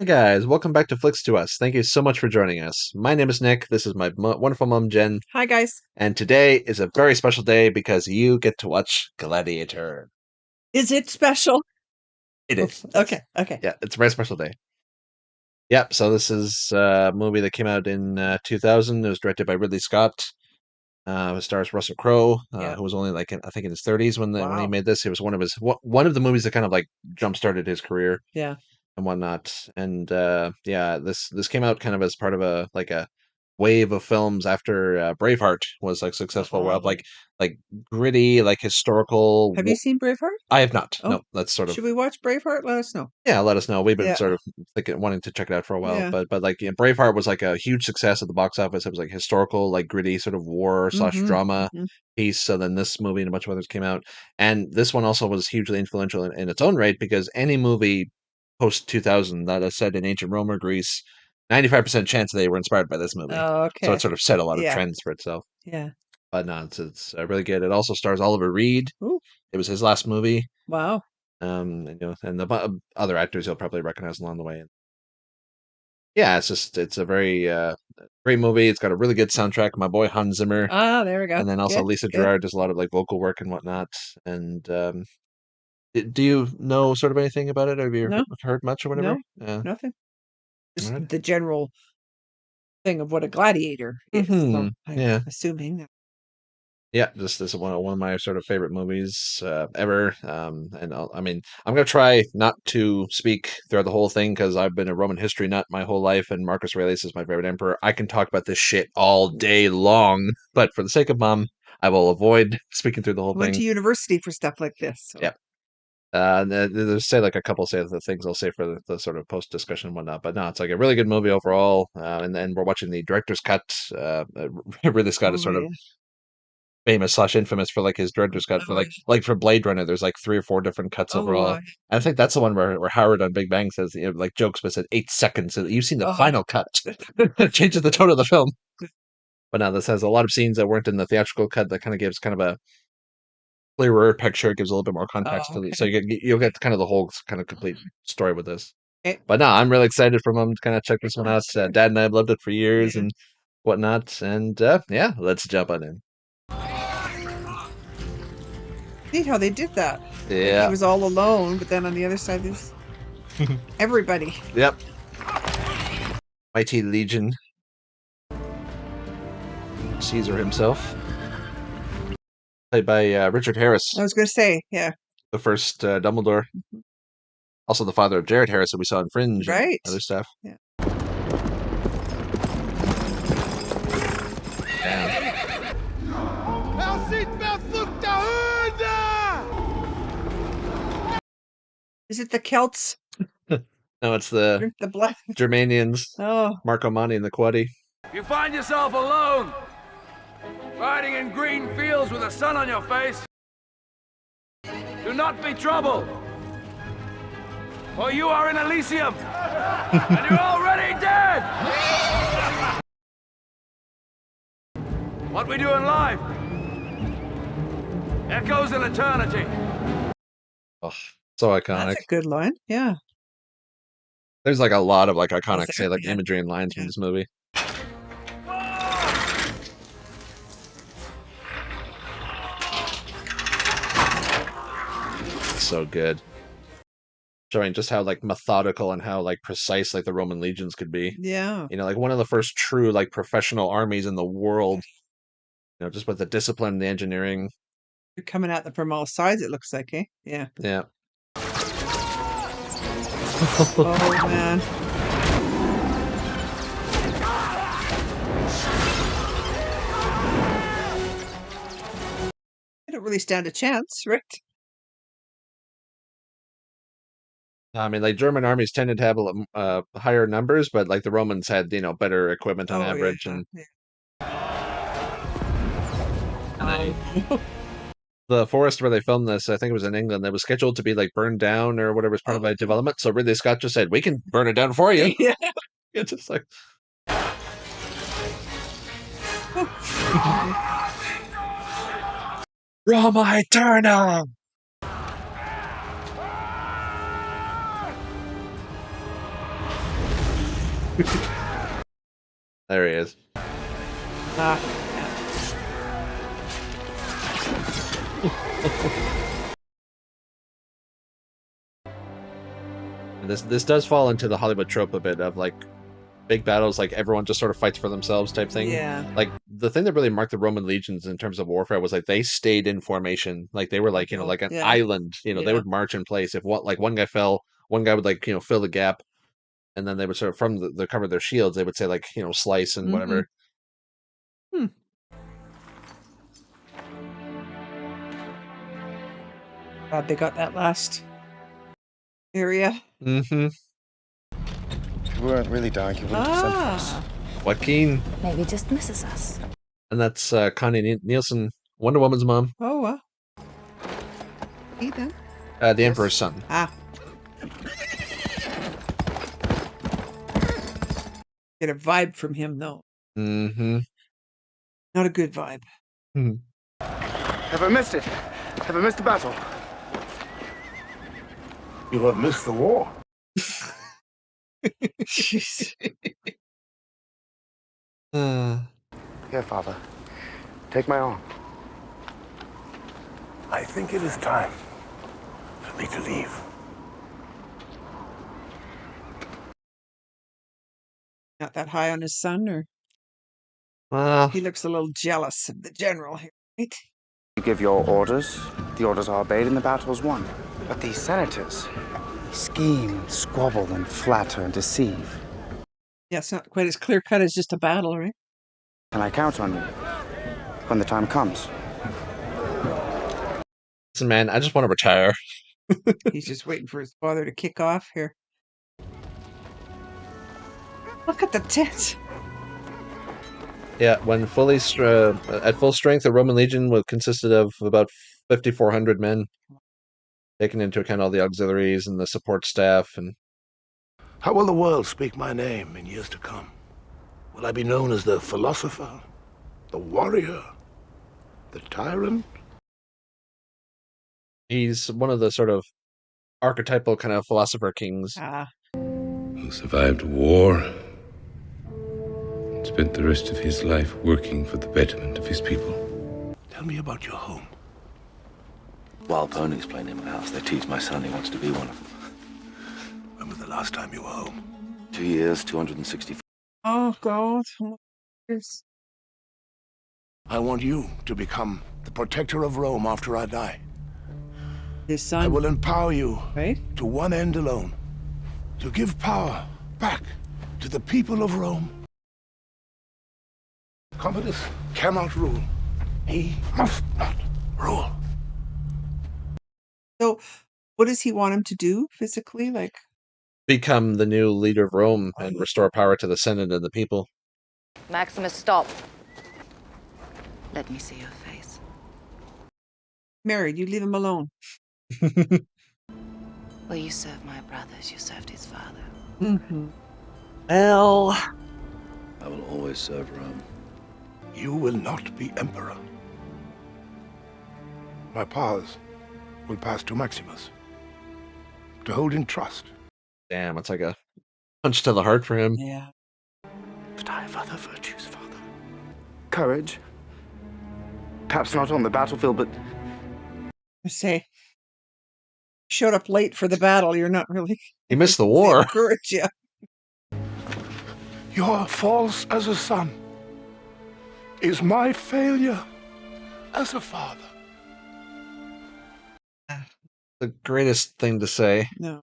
Hey guys, welcome back to Flicks to Us. Thank you so much for joining us. My name is Nick. This is my wonderful mom, Jen. Hi, guys. And today is a very special day because you get to watch Gladiator. Is it special? It Oof. is. Okay, okay. Yeah, it's a very special day. Yep, so this is a movie that came out in 2000. It was directed by Ridley Scott. It stars Russell Crowe, Yeah. who was only I think in his 30s when he Wow. made this. It was one of the movies that kind of like jump started his career Yeah. and whatnot. And yeah, this came out kind of as part of a wave of films after Braveheart was like successful, where Oh. like gritty, like historical. Have you seen Braveheart? I have not. Oh, No, that's sort of should we watch Braveheart? Let us know. yeah. Let us know. We've been Yeah. sort of wanting to check it out for a while, Yeah. but like yeah, Braveheart was like a huge success at the box office. It was like historical, like gritty, sort of war slash Mm-hmm. drama Mm-hmm. piece. So then this movie and a bunch of others came out, and this one also was hugely influential in its own right because any movie post 2000 that is set in ancient Rome or Greece, 95% chance they were inspired by this movie. Oh, So it okay. sort of set a lot of Yeah. trends for itself. Yeah. But no, it's really good. It also stars Oliver Reed. Ooh, It was his last movie. wow. And the other actors you'll probably recognize along the way. Yeah, it's a very great movie. It's got a really good soundtrack. My boy Hans Zimmer, Ah, there we go. and then also Good. Lisa Good. Gerrard does a lot of like vocal work and whatnot. And do you know sort of anything about it? Have you No, heard much or whatever? no, Yeah. nothing. All Just right. the general thing of what a gladiator is. So I'm Yeah. assuming that. Yeah, this is one of my sort of favorite movies ever. And I mean, I'm gonna try not to speak throughout the whole thing because I've been a Roman history nut my whole life, and Marcus Aurelius is my favorite emperor. I can talk about this shit all day long, but for the sake of mom, I will avoid speaking through the whole I went thing. to university for stuff like this. So Yeah. There's say like a couple say the things I'll say for the sort of post discussion and whatnot, but no, it's like a really good movie overall. And then we're watching the director's cut. Ridley Scott is oh sort of yeah. famous slash infamous for like his director's cut for Oh, like for Blade Runner. There's like three or four different cuts oh, overall. And I think that's the one where Howard on Big Bang says like jokes, but said 8 seconds. So you've seen the oh. final cut. It changes the tone of the film. But now this has a lot of scenes that weren't in the theatrical cut that kind of gives kind of a clearer picture. It gives a little bit more Oh, context to it, so okay. you'll get kind of the whole kind of complete story with this. Okay. But no, I'm really excited for mom to kind of check this one out. Sure. Dad and I have loved it for years Yeah. and whatnot. And yeah, let's jump on in. Neat how they did that. Like he Yeah. was all alone, but then on the other side there's everybody. Yep. Mighty Legion, Caesar himself, played by Richard I Harris, was gonna say, yeah, the first Dumbledore, also the father of Jared Harris that we saw in Fringe and right. other stuff. Yeah. Damn. Is it the Celts? No, it's the Drink the blood. Germanians, Oh, Marco Manni and the Quadi. If you find yourself alone, riding in green fields with the sun on your face, do not be troubled, for you are in Elysium, and you're already dead! What we do in life echoes in eternity. Oh, so that's iconic. a good line. Yeah. There's like a lot of like Was iconic, say, there? like Yeah. imagery and lines from Yeah. this movie. So good. Showing just how like methodical and how like precise like the Roman legions could be. Yeah. Like one of the first true like professional armies in the world. Just with the discipline, the engineering. You're coming at them from all sides, it looks like, eh? Yeah. Yeah. Oh man. They don't really stand a chance, right? I mean, like German armies tended to have higher numbers, but like the Romans had, better equipment on Oh yeah. average. And Yeah. and they, Oh. the forest where they filmed this, I think it was in England, that was scheduled to be like burned down or whatever as part of Oh. a development. So Ridley Scott just said, "We can burn it down for you." Yeah. It's just like, Roma Eterna. There he is. Ah, And this does fall into the Hollywood trope a bit of like big battles, like everyone just sort of fights for themselves type thing. yeah. Like the thing that really marked the Roman legions in terms of warfare was like they stayed in formation. Like they were like, Oh, like an yeah. island, they Yeah. would march in place. If one guy fell, one guy would like, fill the gap, and then they would sort of from the cover of their shields, they would say like, slice and Mm-hmm. whatever. Hmm. Glad they got that last area. Mm-hmm. If we weren't really dying, he wouldn't have sent for us. Ah. Joaquin. Maybe just misses us. And that's Connie Nielsen, Wonder Woman's mom, Oh, Ethan. the Yes. Emperor's son. Ah. Get a vibe from him, though. Mm-hmm. Not a good vibe. Have I missed it? Have I missed the battle? You have missed the war. Jeez. Here, Father. Take my arm. I think it is time for me to leave. Not that high on his son, or Well, he looks a little jealous of the general here, right? You give your orders, the orders are obeyed, and the battle's won. But these senators, they scheme and squabble and flatter and deceive. Yeah, it's not quite as clear cut as just a battle, right? Can I count on you when the time comes? listen, man, I just want to retire. He's just waiting for his father to kick off here. Look at the tent. Yeah, when at full strength, the Roman legion was consisted of about 5,400 men, taking into account all the auxiliaries and the support staff. And How will the world speak my name in years to come? Will I be known as the philosopher, the warrior, the tyrant? he's one of the sort of archetypal kind of philosopher kings. Ah, Who survived war and spent the rest of his life working for the betterment of his people. Tell me about your home. Wild ponies playing in my house. They tease my son. He wants to be one of them. When was the last time you were home? 2 years, 260. oh God. Yes. I want you to become the protector of Rome after I die. His I son, will empower you right? to one end alone. To give power back to the people of Rome. Commodus cannot rule. He must not rule. So, what does he want him to do physically? Like, Become the new leader of Rome and restore power to the Senate and the people. Maximus, stop. Let me see your face. married, you leave him alone. Well, you served my brother as you served his father. Mm-hmm. Well, I will always serve Rome. You will not be emperor. My powers will pass to Maximus. To hold in trust. damn, it's like a punch to the heart for him. Yeah. But I have other virtues, Father. Courage. Perhaps not on the battlefield, but I say, showed up late for the battle. You're not really. He missed the war. Courage, yeah. Your false as a son is my failure as a father. The greatest thing to say. No.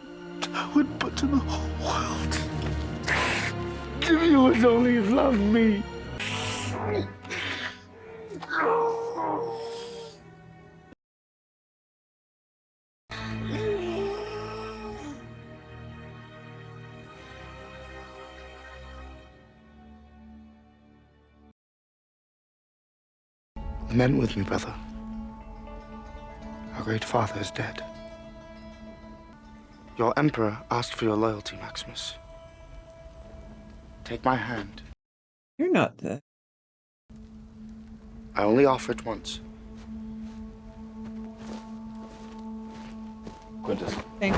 I would put to the whole world if you would only love me. lament with me, brother. Our great father is dead. Your emperor asked for your loyalty, Maximus. Take my hand. You're not the. I only offer it once. Quintus. Thanks.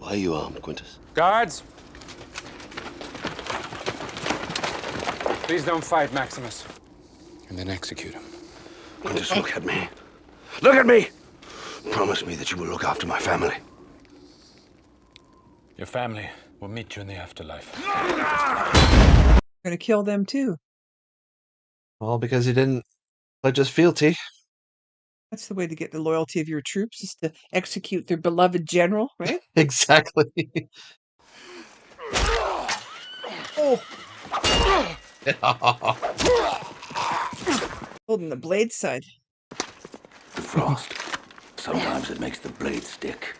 Why are you armed, Quintus? Guards! Please don't fight, Maximus. And then execute him. Quintus, look at me. Look at me! Promise me that you will look after my family. Your family will meet you in the afterlife. Gonna kill them too. All because he didn't pledge his fealty. That's the way to get the loyalty of your troops, is to execute their beloved general, right? Exactly. Oh, holding the blade side. The frost. Sometimes it makes the blade stick.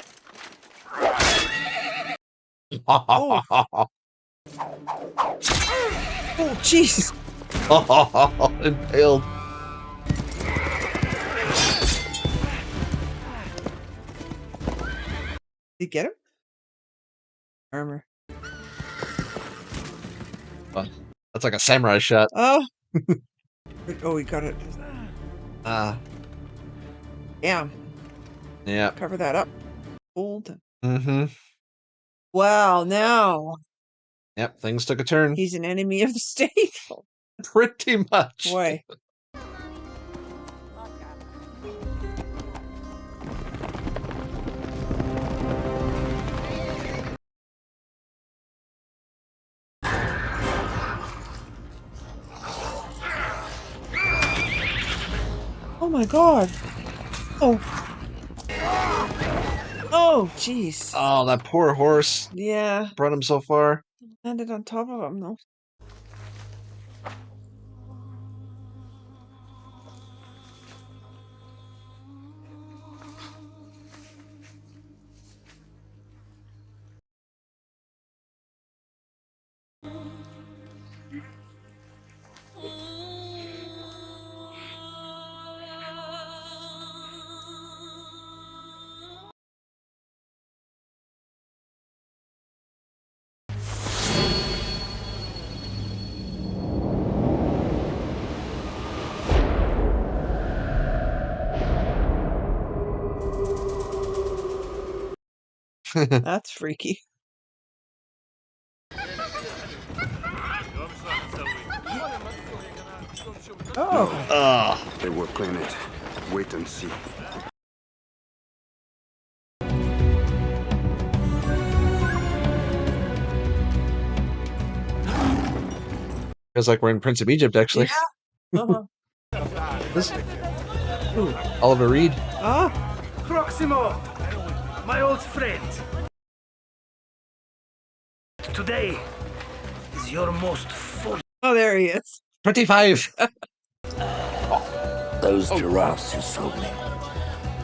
Oh, jeez. Impaled. Did you get him? Armor. That's like a samurai shot. Oh. Oh, we got it. Ah, Damn. yeah. Cover that up. Hold. Mm-hmm. Wow, now Yep, things took a turn. he's an enemy of the state. Pretty much. Boy. Oh my god. Oh. Oh, jeez. Oh, that poor horse Yeah. brought him so far. Landed on top of him, though. That's freaky. Oh. They will clean it. Wait and see. Feels like we're in Prince of Egypt, actually. Yeah. Uh-huh. This, Oliver Reed. Ah. Proximo, my old friend. Today is your most full. Oh, there he is. 25. Those giraffes you sold me,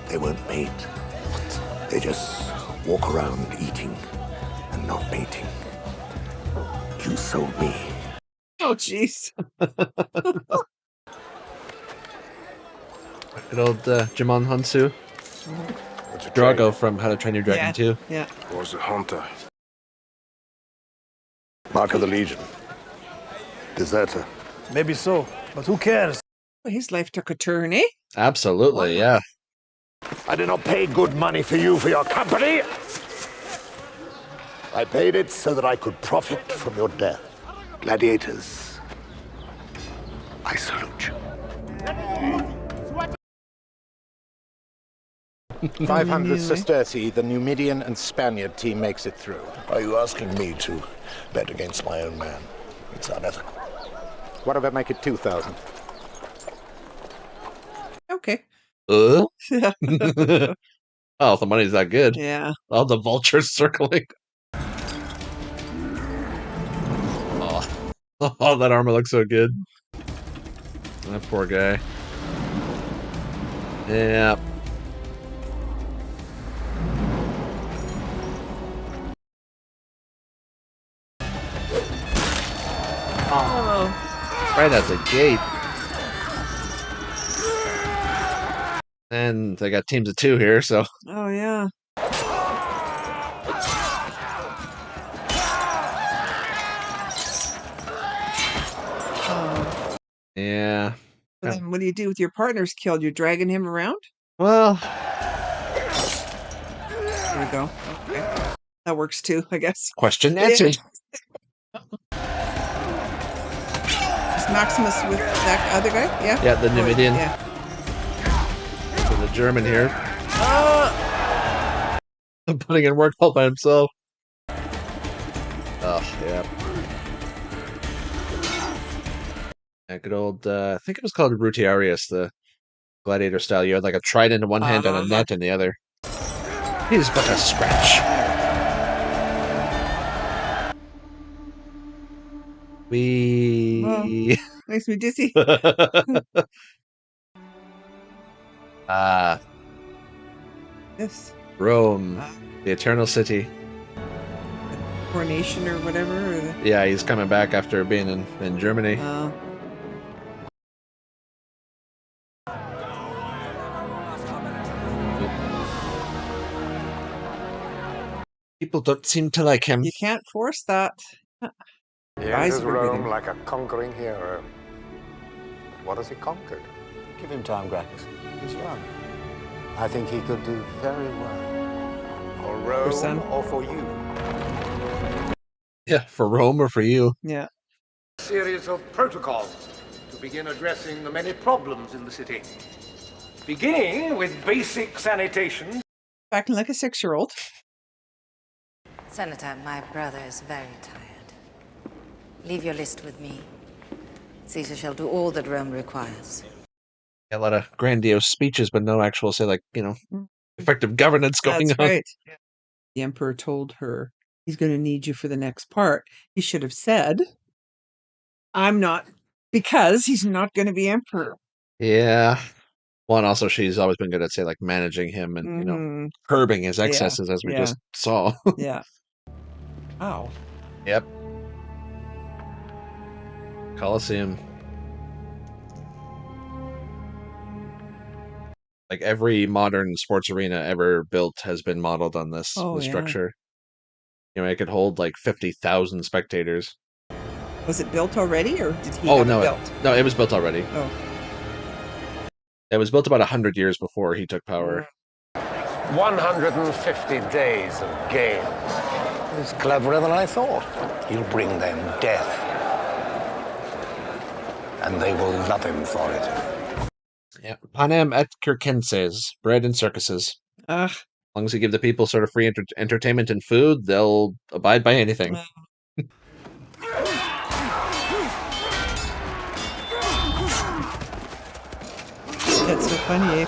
they weren't made. They just walk around eating and not mating. You sold me. Oh, jeez. Good old Jimon Hansu. Drago from How to Train Your Dragon 2. Yeah. Was a hunter. Mark of the Legion. Deserter. Maybe so, but who cares? Well, his life took a turn, eh? Absolutely, yeah. I did not pay good money for you for your company. I paid it so that I could profit from your death. Gladiators, I salute you. 500 sestertii, the Numidian and Spaniard team makes it through. Are you asking me to bet against my own man? It's unethical. What if I make it 2,000? Okay. Oh, if the money's that good. Yeah. All the vultures circling. Oh, that armor looks so good. That poor guy. Yeah. Oh. Right at the gate. And they got teams of 2 here, so. Oh, yeah. Yeah. Then what do you do with your partner's killed? You're dragging him around? Well. There we go. Okay. That works too, I guess. Question answered. Is Maximus with that other guy? Yeah? Yeah, the Numidian. Yeah. So the German here. Putting in work all by himself. Oh, yeah. Yeah, good old, I think it was called Rutiarius, the gladiator style. You had like a trident in one hand and a net in the other. He's but a scratch. Makes me dizzy. Yes. Rome, the Eternal City. Coronation or whatever. Or Yeah, he's coming back after being in Germany. People don't seem to like him. You can't force that. He enters Rome like a conquering hero. What has he conquered? Give him time, Gracchus. He's young. I think he could do very well. For Rome or for you? Yeah, for Rome or for you. Yeah. Series of protocols to begin addressing the many problems in the city. Beginning with basic sanitation. Acting like a 6-year-old. Senator, my brother is very tired. Leave your list with me. Caesar shall do all that Rome requires. A lot of grandiose speeches, but no actual, say, like, effective governance going That's on. right. The emperor told her, he's going to need you for the next part. He should have said, I'm not, because he's not going to be emperor. Yeah. Well, and also she's always been good at, say, like, managing him and, curbing his excesses, as we just saw. Yeah. Wow. Yep. Colosseum. Like every modern sports arena ever built has been modeled on this structure. It could hold like 50,000 spectators. Was it built already, or did he have it built? No, it was built already. Oh. It was built about 100 years before he took power. 150 days of games. It's cleverer than I thought. He'll bring them death. And they will love him for it. Yeah. Panem et circenses, bread and circuses. As long as you give the people sort of free entertainment and food, they'll abide by anything. That's so funny.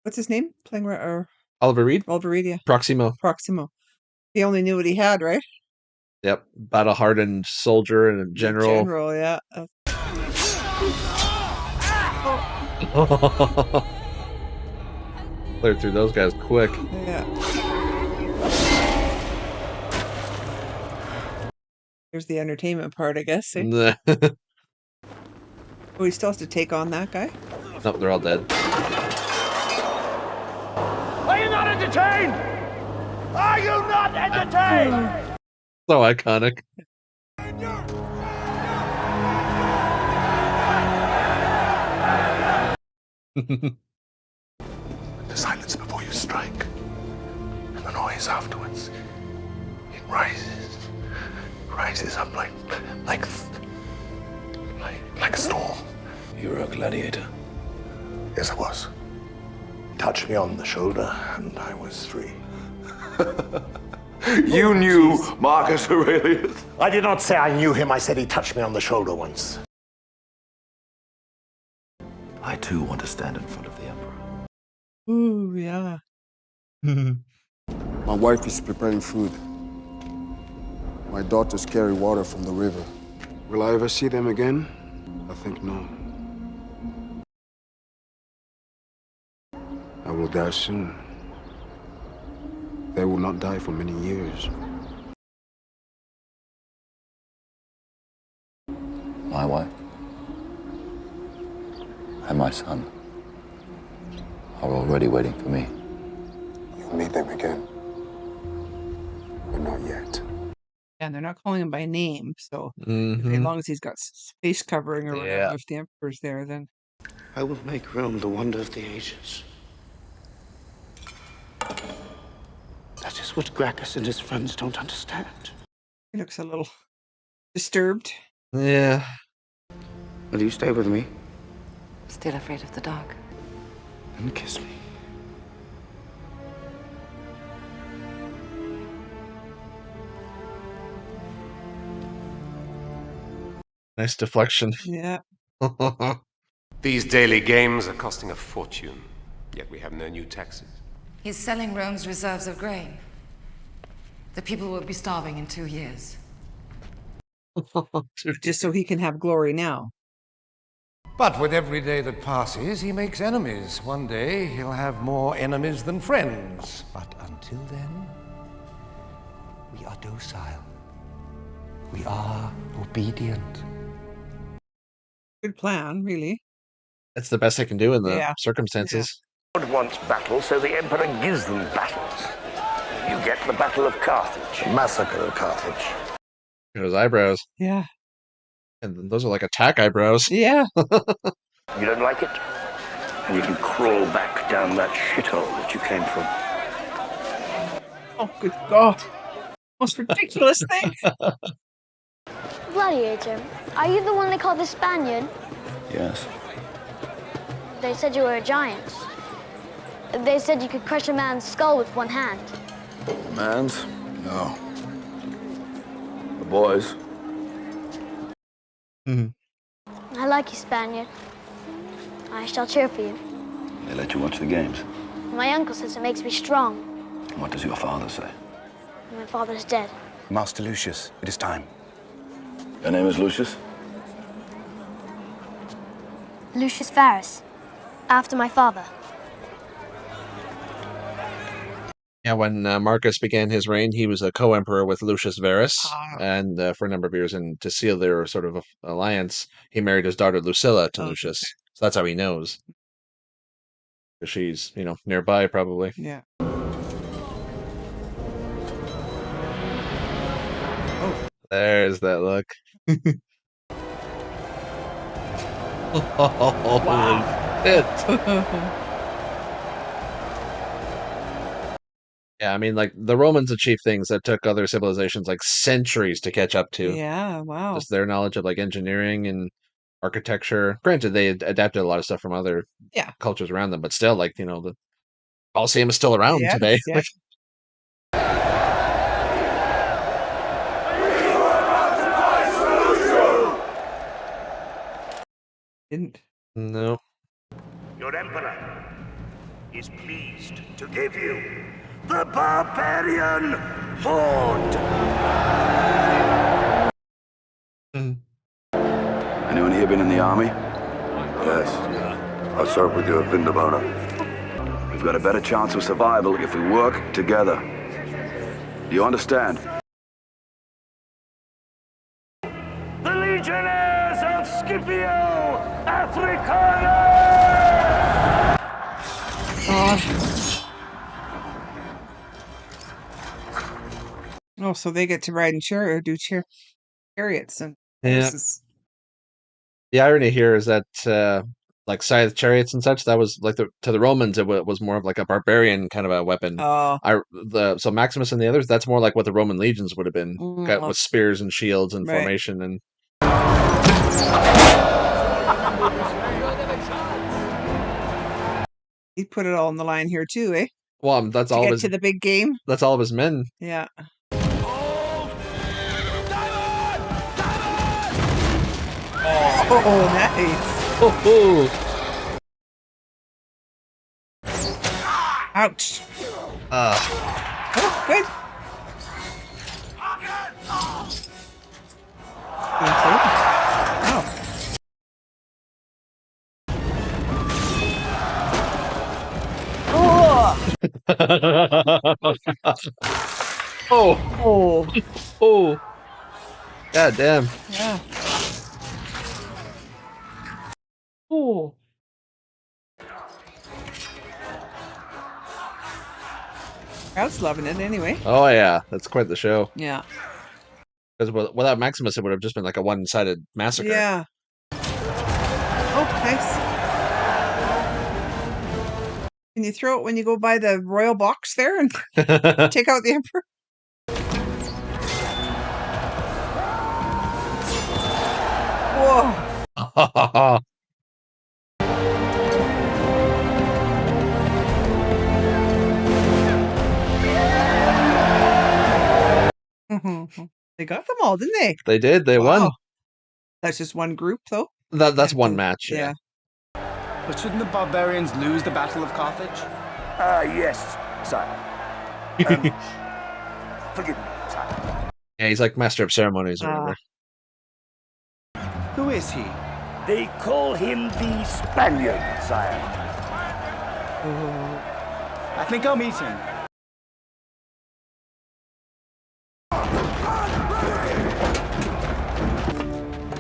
What's his name? Playing or Oliver Reed? Oliver Reed, yeah. Proximo. He only knew what he had, right? Yep. Battle-hardened soldier and a general. General, yeah. Cleared through those guys quick. Yeah. Here's the entertainment part, I guess. Eh? Oh, he still has to take on that guy? Nope, they're all dead. Are you not entertained? Are you not entertained? So iconic. The silence before you strike, and the noise afterwards. It rises up like a storm. You were a gladiator. Yes, I was. Touch me on the shoulder, and I was free. You knew Marcus Aurelius? I did not say I knew him. I said he touched me on the shoulder once. I too want to stand in front of the Emperor. Ooh, yeah. My wife is preparing food. My daughters carry water from the river. Will I ever see them again? I think no. I will die soon. They will not die for many years. My wife and my son are already waiting for me. You'll meet them again. But not yet. And they're not calling him by name, so as Mhm. long as he's got face covering or whatever, Yeah. if the emperor's there, then I will make Rome the wonder of the ages. That's That's what Gracchus and his friends don't understand. He looks a little disturbed. Yeah. Will you stay with me? Still afraid of the dark? And kiss me. Nice deflection. Yeah. These daily games are costing a fortune, yet we have no new taxes. He's selling Rome's reserves of grain. The people will be starving in 2 years. Just so he can have glory now. But with every day that passes, he makes enemies. One day, he'll have more enemies than friends. But until then, we are docile. We are obedient. Good plan, really. That's the best they can do in the Yeah. circumstances. God wants battle, so the Emperor gives them battles. You get the Battle of Carthage. Massacre of Carthage. Those eyebrows. Yeah. And those are like attack eyebrows. Yeah. You don't like it? And you can crawl back down that shithole that you came from. Oh, good God. Most ridiculous thing. Gladiator, are you the one they call the Spaniard? Yes. They said you were a giant. They said you could crush a man's skull with one hand. Man's? No. The boys. I like you, Spaniard. I shall cheer for you. They let you watch the games. My uncle says it makes me strong. What does your father say? My father's dead. Master Lucius, it is time. Your name is Lucius? Lucius Varus, after my father. Yeah, when Marcus began his reign, he was a co-emperor with Lucius Verus, and for a number of years, and to seal their sort of alliance, he married his daughter Lucilla to Lucius. So that's how he knows. Because she's, nearby, probably. Yeah. There's that look. Holy shit. Yeah, I mean, like, the Romans achieved things that took other civilizations, like, centuries to catch up to. Yeah, wow. Just their knowledge of, like, engineering and architecture. Granted, they adapted a lot of stuff from other cultures around them, but still, like, the Colosseum is still around today. Yes. Didn't. No. Your Emperor is pleased to give you the Barbarian Horde. Anyone here been in the army? Yes. I served with you at Vindobona. We've got a better chance of survival if we work together. Do you understand? The Legionnaires of Scipio Africana! Oh, so they get to ride in chariots and Yeah. horses. The irony here is that, like, scythe chariots and such, that was, like, to the Romans, it was more of, like, a barbarian kind of a weapon. Oh. So Maximus and the others, that's more like what the Roman legions would have been, with spears and shields and Right. formation and... He put it all on the line here too, eh? Well, that's To all of get his... to the big game. That's all of his men. Yeah. Oh, nice. Oh, Ouch. Oh, good. Oh. Oh. God damn. Yeah. Oh. Crowd's loving it anyway. Oh, yeah. That's quite the show. Yeah. Because without Maximus, it would have just been like a one-sided massacre. Yeah. Oh, nice. Can you throw it when you go by the royal box there and take out the emperor? Whoa. They got them all, didn't they? They did. They won. That's just one group, though? That's one match. Yeah. But shouldn't the barbarians lose the Battle of Carthage? Yes, sire. Forgive me, sire. Yeah, he's like master of ceremonies or whatever. Who is he? They call him the Spaniard, sire. I think I'll meet him.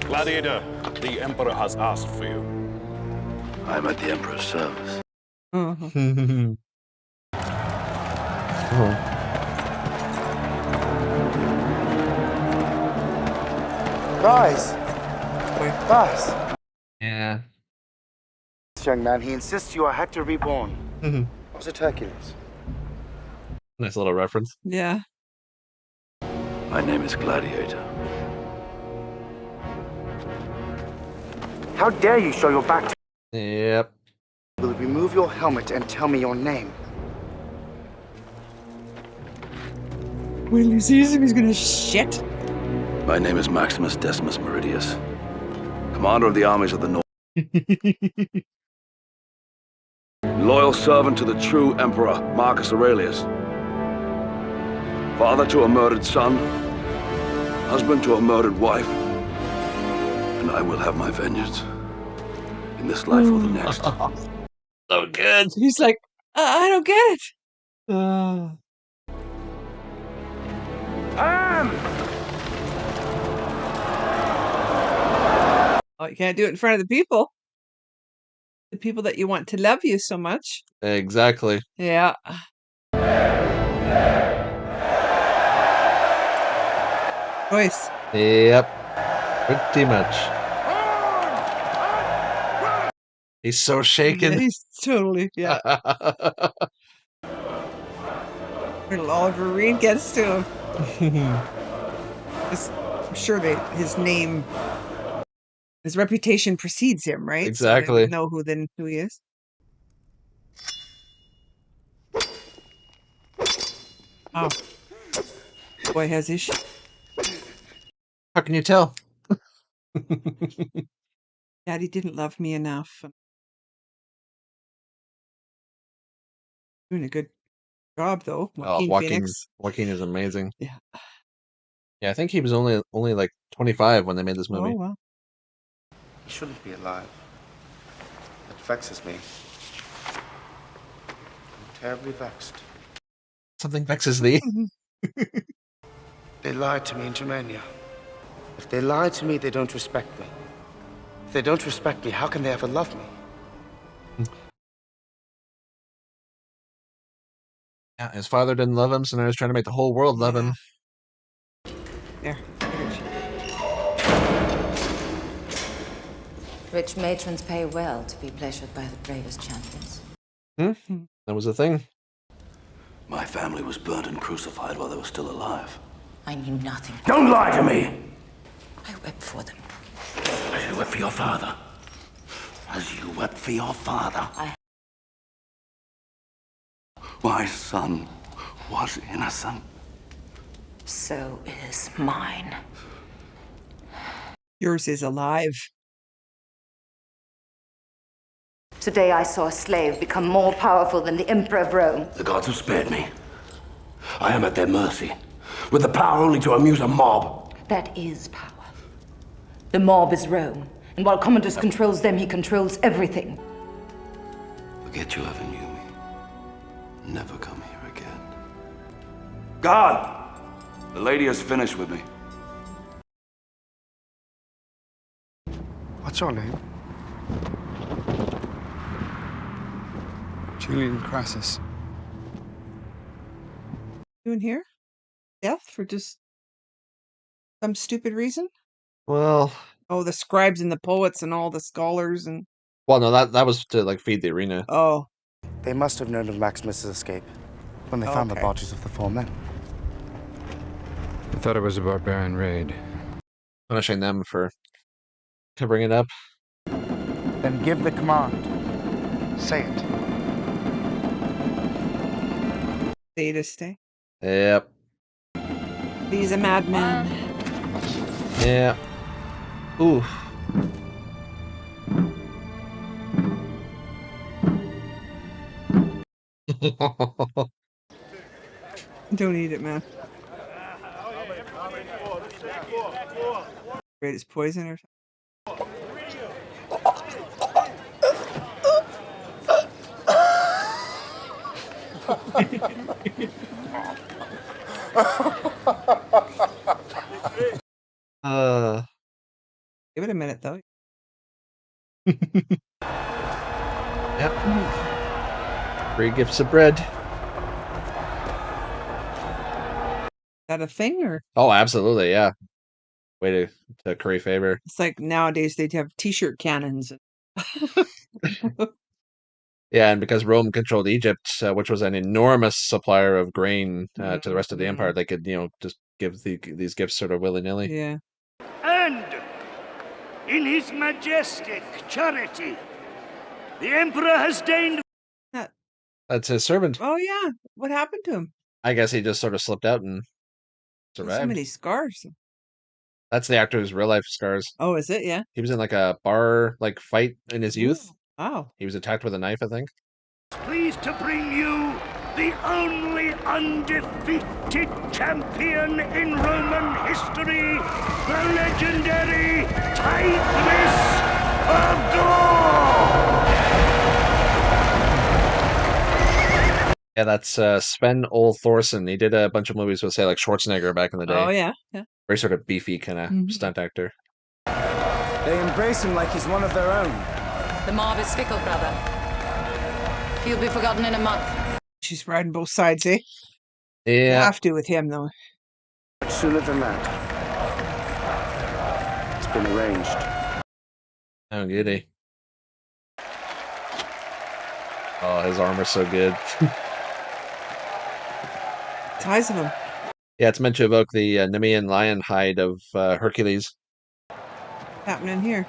Gladiator, the Emperor has asked for you. I'm at the Emperor's service. Rise! Rise! Yeah. This young man, he insists you are Hector reborn. Was it Hercules? Nice little reference. Yeah. My name is Gladiator. How dare you show your back to... Yep. Will remove your helmet and tell me your name. When he sees him, he's gonna shit. My name is Maximus Decimus Meridius, commander of the armies of the North. Loyal servant to the true Emperor Marcus Aurelius. Father to a murdered son, husband to a murdered wife, and I will have my vengeance in this life or the next. So good. He's like, I don't get it. Oh, you can't do it in front of the people. The people that you want to love you so much. Exactly. Yeah. Choice. Yep. Pretty much. He's so shaken. Yeah, he's totally, yeah. Little Oliver Reed gets to him. I'm sure his name, his reputation precedes him, right? Exactly. So they would know who he is. Oh. Boy has issues. How can you tell? Daddy didn't love me enough. Doing a good job, though. Joaquin is amazing. Yeah. Yeah, I think he was only like 25 when they made this movie. Oh, wow. He shouldn't be alive. It vexes me. I'm terribly vexed. Something vexes thee. They lied to me in Germania. If they lie to me, they don't respect me. If they don't respect me, how can they ever love me? Yeah, his father didn't love him, so now he's trying to make the whole world love him. There. Rich matrons pay well to be pleasured by the bravest champions. That was the thing. My family was burnt and crucified while they were still alive. I knew nothing. Don't lie to me! I wept for them. As you wept for your father. As you wept for your father. My son was innocent. So is mine. Yours is alive. Today I saw a slave become more powerful than the Emperor of Rome. The gods have spared me. I am at their mercy, with the power only to amuse a mob. That is power. The mob is Rome, and while Commodus controls them, he controls everything. Forget you ever knew me. Never come here again. God! The lady has finished with me. What's your name? Julian Crassus. You in here? Death for just some stupid reason? Well, Oh, the scribes and the poets and all the scholars and... Well, no, that was to like feed the arena. Oh. They must have known of Maximus's escape when they found the bodies of the 4 men. I thought it was a barbarian raid. Punishing them for covering it up. Then give the command. Say it. Stay to stay. Yep. He's a madman. Yeah. Ooh. Don't eat it, man. Greatest poison or something. Give it a minute, though. Yep. Free gifts of bread. Is that a thing, or? Oh, absolutely, yeah. Way to curry favor. It's like nowadays they'd have T-shirt cannons. Yeah, and because Rome controlled Egypt, which was an enormous supplier of grain to the rest of the empire, they could, just give these gifts sort of willy-nilly. Yeah. And in his majestic charity, the Emperor has deigned... That's his servant. Oh, yeah. What happened to him? I guess he just sort of slipped out and survived. So many scars. That's the actor's real life scars. Oh, is it? Yeah. He was in like a bar fight in his youth. Wow. He was attacked with a knife, I think. Pleased to bring you the only undefeated champion in Roman history, the legendary Tigress of Gaul! Yeah, that's Sven Ole Thorsen. He did a bunch of movies with, say, like Schwarzenegger back in the day. Oh, yeah. Yeah. Very sort of beefy kind of stunt actor. They embrace him like he's one of their own. The mob is fickle, brother. He'll be forgotten in a month. She's riding both sides, eh? Yeah. You have to with him, though. But sooner than that, it's been arranged. Oh, goody. Oh, his armor's so good. Ties of him. Yeah, it's meant to evoke the Nemean lion hide of Hercules. Happening here.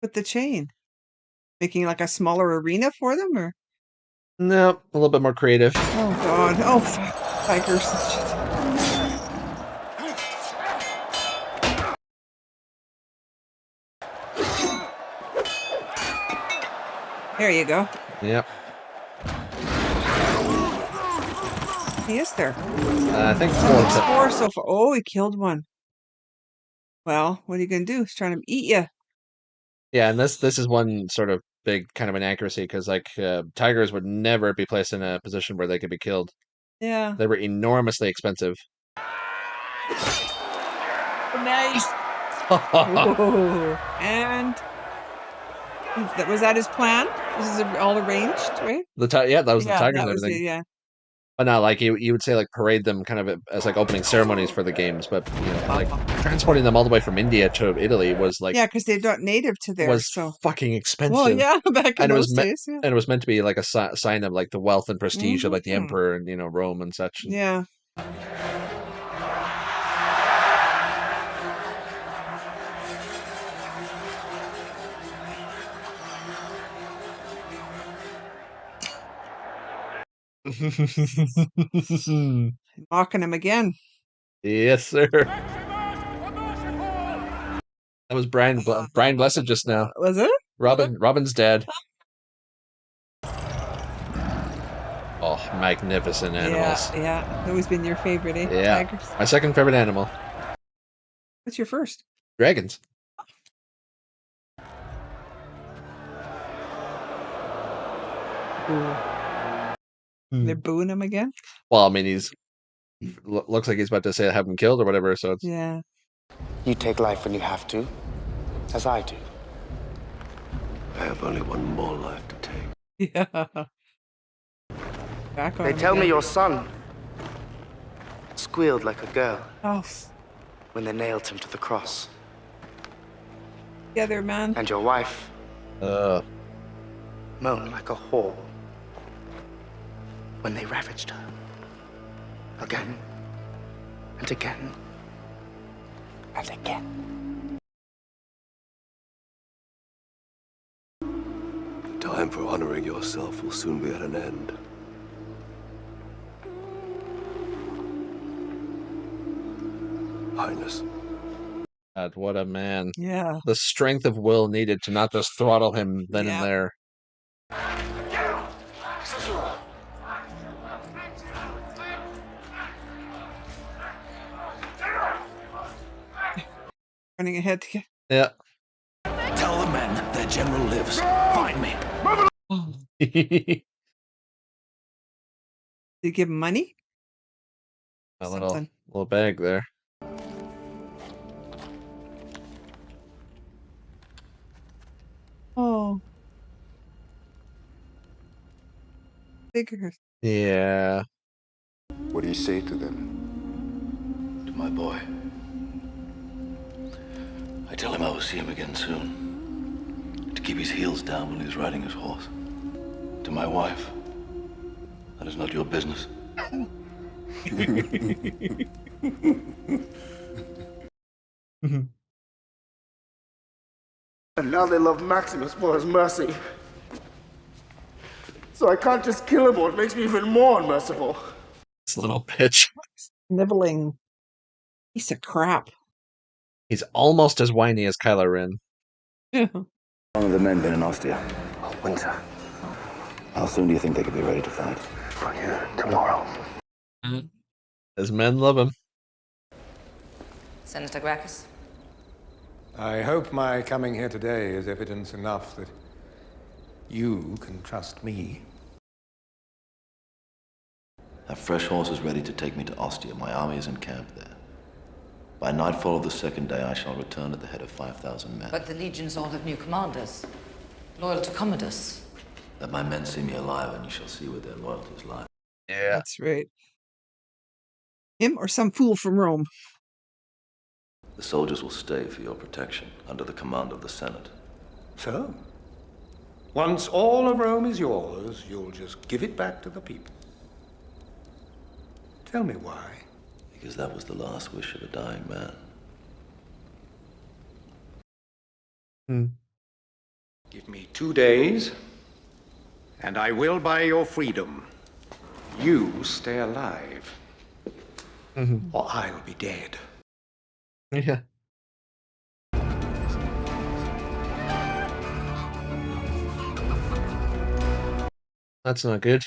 With the chain. Making like a smaller arena for them, or? No, a little bit more creative. Oh, God. Oh, fuck. Tigers. There you go. Yep. He is there. I think 4. 4 so far. Oh, he killed one. Well, what are you going to do? He's trying to eat you. Yeah, and this is one sort of big kind of inaccuracy because tigers would never be placed in a position where they could be killed. Yeah. They were enormously expensive. Nice. And was that his plan? This is all arranged, right? Yeah, that was the tigers and that was everything. yeah. But not like you would say like parade them kind of as like opening ceremonies for the games, but like transporting them all the way from India to Italy was like because they're not native to there, was so fucking expensive. Well, yeah, back in those days, yeah. And it was meant to be like a sign of like the wealth and prestige of like the emperor and Rome and such. Yeah. Mocking him again. Yes, sir. That was Brian Blessed just now. Was it? Robin's dad. Oh, magnificent animals. Yeah. Always been your favorite, eh? Yeah. Tigers. My second favorite animal. What's your first? Dragons. Ooh. They're booing him again? Well, I mean, he's looks like he's about to say have him killed or whatever, so it's... Yeah. You take life when you have to, as I do. I have only one more life to take. Yeah. Back on They him tell me again. your son squealed like a girl. Oh. when they nailed him to the cross. Together, man. And your wife moaned like a whore when they ravaged her. Again and again and again. Time for honoring yourself will soon be at an end. Highness. God, what a man. Yeah. The strength of will needed to not just throttle him then and there. Running ahead to get. Yeah. Tell the men their general lives. Find me. Did you give him money? A little bag there. Oh. Figures. Yeah. What do you say to them? To my boy. I tell him I will see him again soon. To keep his heels down when he's riding his horse. To my wife. That is not your business. And now they love Maximus for his mercy. So I can't just kill him, or it makes me even more unmerciful. This little bitch. Nibbling. Piece of crap. He's almost as whiny as Kylo Ren. How long have the men been in Ostia? Oh, winter. How soon do you think they could be ready to fight? For you, tomorrow. His men love him. Senator Gracchus? I hope my coming here today is evidence enough that you can trust me. Have fresh horses ready to take me to Ostia. My army is encamped there. By nightfall of the second day, I shall return at the head of 5,000 men. But the legions all have new commanders, loyal to Commodus. Let my men see me alive, and you shall see where their loyalties lie. Yeah. That's right. Him or some fool from Rome. The soldiers will stay for your protection, under the command of the Senate. So, once all of Rome is yours, you'll just give it back to the people. Tell me why. Because that was the last wish of a dying man. Give me 2 days, and I will buy your freedom. You stay alive, or I'll be dead. Yeah. That's not good.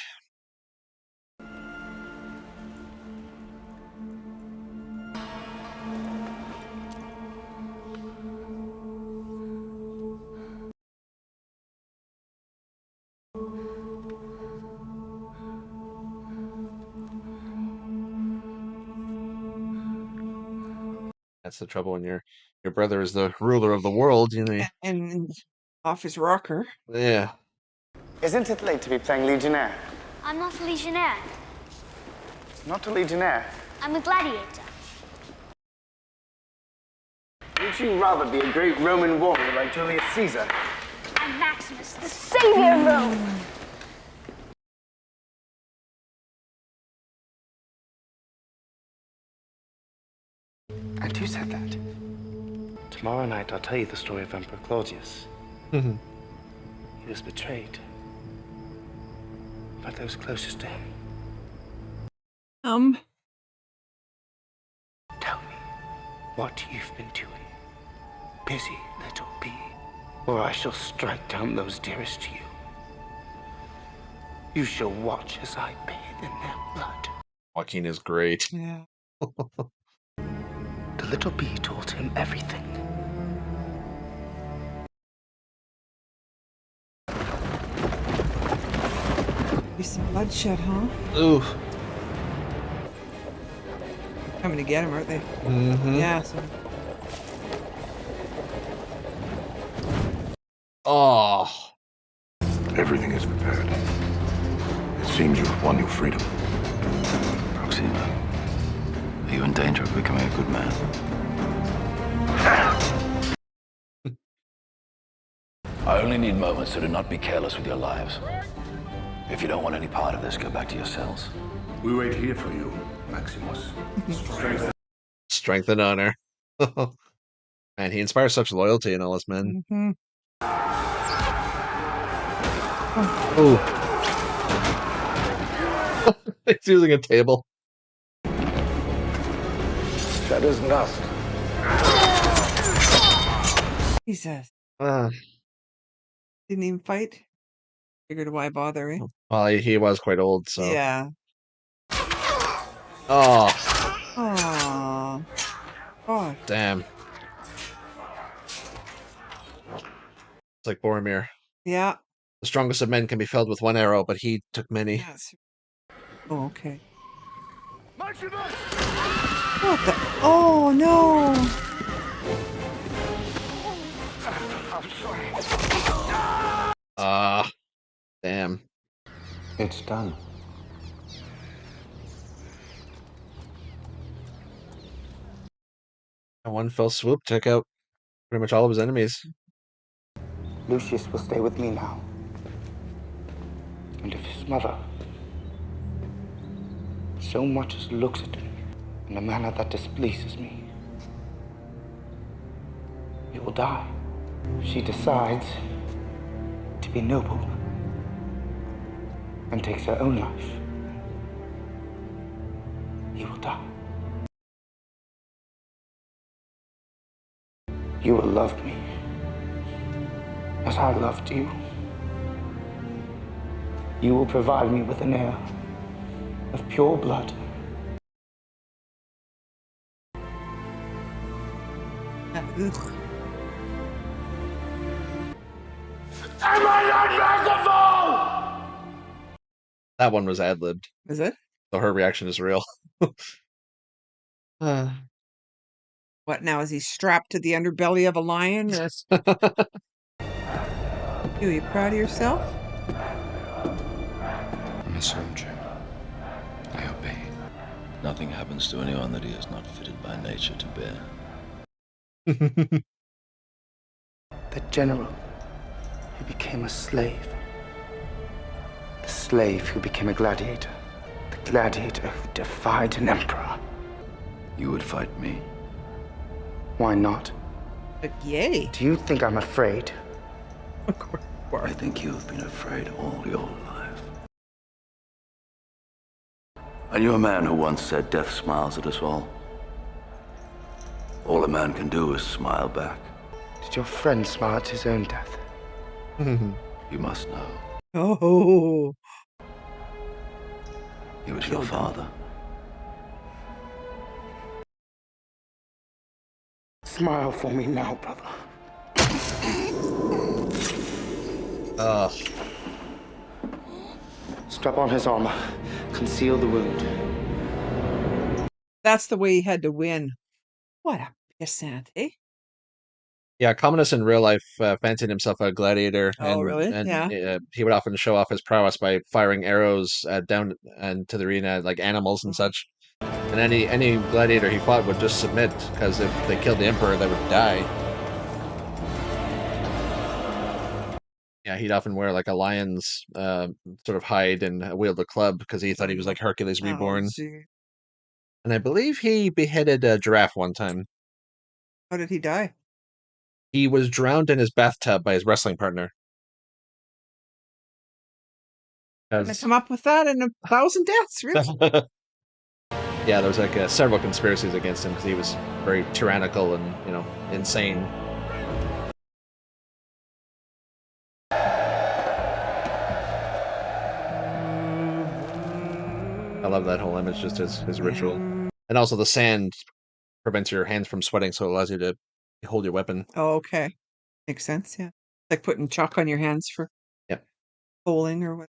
That's the trouble when your brother is the ruler of the world, you know. And off his rocker. Yeah. Isn't it late to be playing Legionnaire? I'm not a legionnaire. Not a Legionnaire. I'm a gladiator. Would you rather be a great Roman warrior like Julius Caesar? I'm Maximus, the savior of Rome. And who said that? Tomorrow night I'll tell you the story of Emperor Claudius. He was betrayed by those closest to him. Tell me what you've been doing, busy little bee, or I shall strike down those dearest to you. You shall watch as I bathe in their blood. Joaquin is great. Yeah. The little bee told him everything. Be some bloodshed, huh? Ooh. Coming to get him, aren't they? Yeah. So. Oh. Everything is prepared. It seems you have won your freedom. Proxima, are you in danger of becoming a good man? I only need moments, so do not be careless with your lives. If you don't want any part of this, go back to your cells. We wait here for you, Maximus. Strength and honor. Man, he inspires such loyalty in all his men. Mm-hmm. Oh. He's using a table. Shadow's Nest. Jesus. Uh, Didn't even fight. Figured why bother, eh? well, he was quite old, so. Yeah. Oh, Aww. Oh, damn. It's like Boromir. yeah. The strongest of men can be felled with one arrow, but he took many. Yes. Oh, okay. Maximus! What the? Oh, no. Ah, damn. It's done. In one fell swoop, took out pretty much all of his enemies. Lucius will stay with me now. And if his mother so much as looks at me in a manner that displeases me, he will die. If she decides to be noble and takes her own life, he will die. You will love me as I loved you. You will provide me with an heir of pure blood. Ugh. Am I not merciful? That one was ad-libbed. Is it? So her reaction is real. What now? Is he strapped to the underbelly of a lion? Or... Are you proud of yourself? I'm a soldier. I obey. Nothing happens to anyone that he is not fitted by nature to bear. The general who became a slave. The slave who became a gladiator. The gladiator who defied an emperor. You would fight me? Why not? But yay. Do you think I'm afraid? Of course. I think you've been afraid all your life. I knew a man who once said death smiles at us all. All a man can do is smile back. Did your friend smile at his own death? You must know. Oh. He was your father. Smile for me now, brother. Strap on his armor. Conceal the wound. That's the way he had to win. What a pissant, eh? Yeah, Commodus in real life fancied himself a gladiator, Oh, really? and Yeah. he would often show off his prowess by firing arrows down and to the arena like animals and such. And any gladiator he fought would just submit because if they killed the emperor, they would die. Yeah, he'd often wear like a lion's sort of hide and wield a club because he thought he was like Hercules reborn. Oh, gee. And I believe he beheaded a giraffe one time. How did he die? He was drowned in his bathtub by his wrestling partner. Couldn't have come up with that in 1,000 deaths, really? Yeah, there was like several conspiracies against him because he was very tyrannical and, insane. I love that whole image, just his ritual. And also the sand prevents your hands from sweating, so it allows you to hold your weapon. Oh, okay. Makes sense, yeah. Like putting chalk on your hands for bowling or what.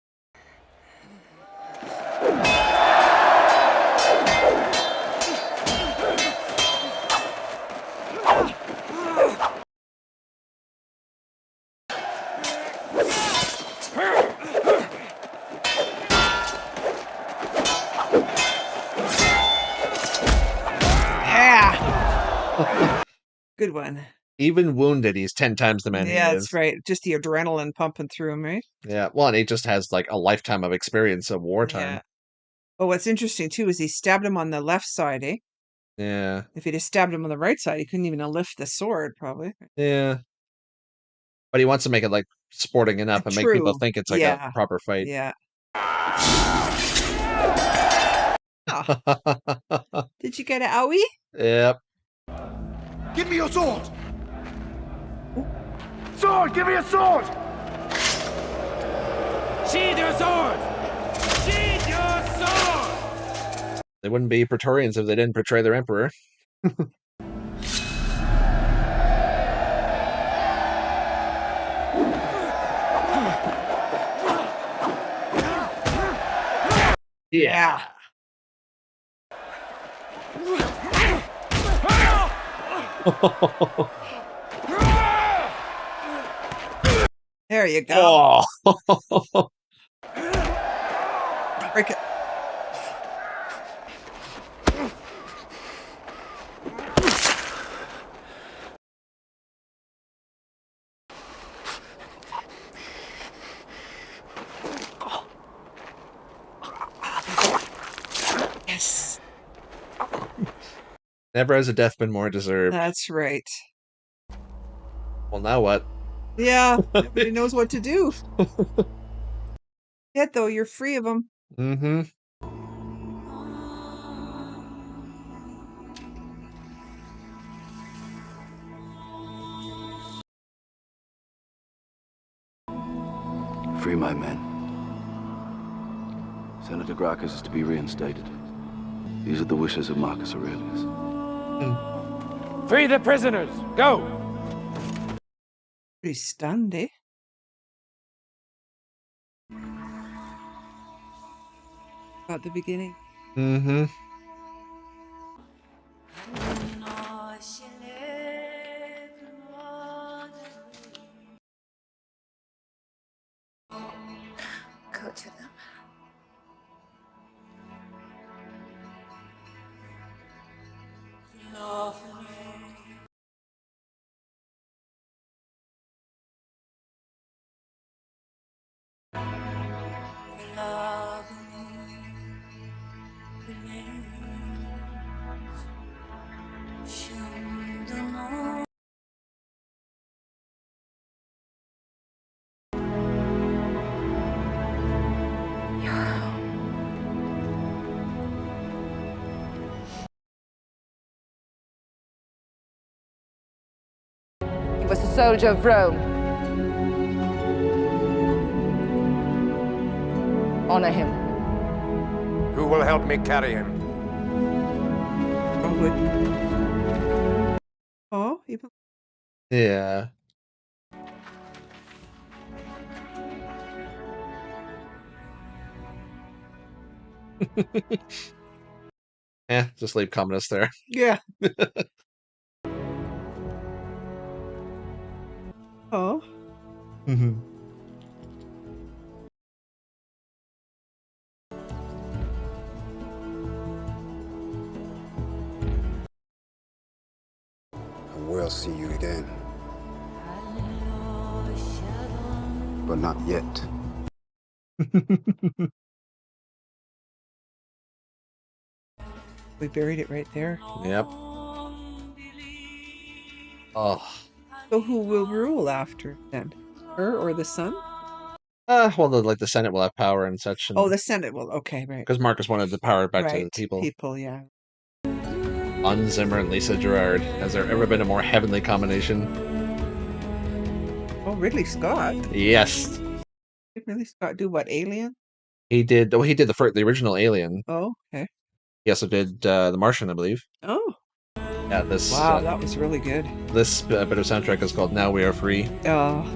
Good one. Even wounded, he's 10 times the man he Yeah, is. that's right. Just the adrenaline pumping through him, right? Yeah. Well, and he just has like a lifetime of experience of wartime. Yeah. Oh, what's interesting too is he stabbed him on the left side, eh? Yeah. If he'd have stabbed him on the right side, he couldn't even have lifted the sword, probably. Yeah. But he wants to make it like sporting enough and make people True. think it's like a Yeah. proper fight. Yeah. Oh. Did you get an owie? Yep. Give me your sword! Sword! Give me a sword! Sheathe your sword! Sheathe your sword! They wouldn't be Praetorians if they didn't portray their emperor. Yeah. There you go. Oh. Break it. Yes. Never has a death been more deserved. That's right. Well, now what? Yeah, nobody knows what to do. Yet though, you're free of them. Mm-hmm. Free my men. Senator Gracchus is to be reinstated. These are the wishes of Marcus Aurelius. Free the prisoners! Go! Pretty stunned, eh? About the beginning. Mm-hmm. Go to them. He was a soldier of Rome. Honor him. Who will help me carry him? Probably. Oh, even. Yeah. Just leave Commodus there. Yeah. Oh. Mm-hmm. I will see you again. But not yet. We buried it right there. Yep. Oh. So who will rule after then? Her or the son? Well, the Senate will have power and such. Oh, the Senate will. Okay, right. Because Marcus wanted the power back to the Right. people. People, yeah. Hans Zimmer and Lisa Gerard. Has there ever been a more heavenly combination? Oh, Ridley Scott. Yes. Did Ridley Scott do what? Alien? He did. Oh, he did the original Alien. Oh, okay. He also did The Martian, I believe. Oh. Yeah, this. Wow, that was really good. This bit of soundtrack is called "Now We Are Free." Oh.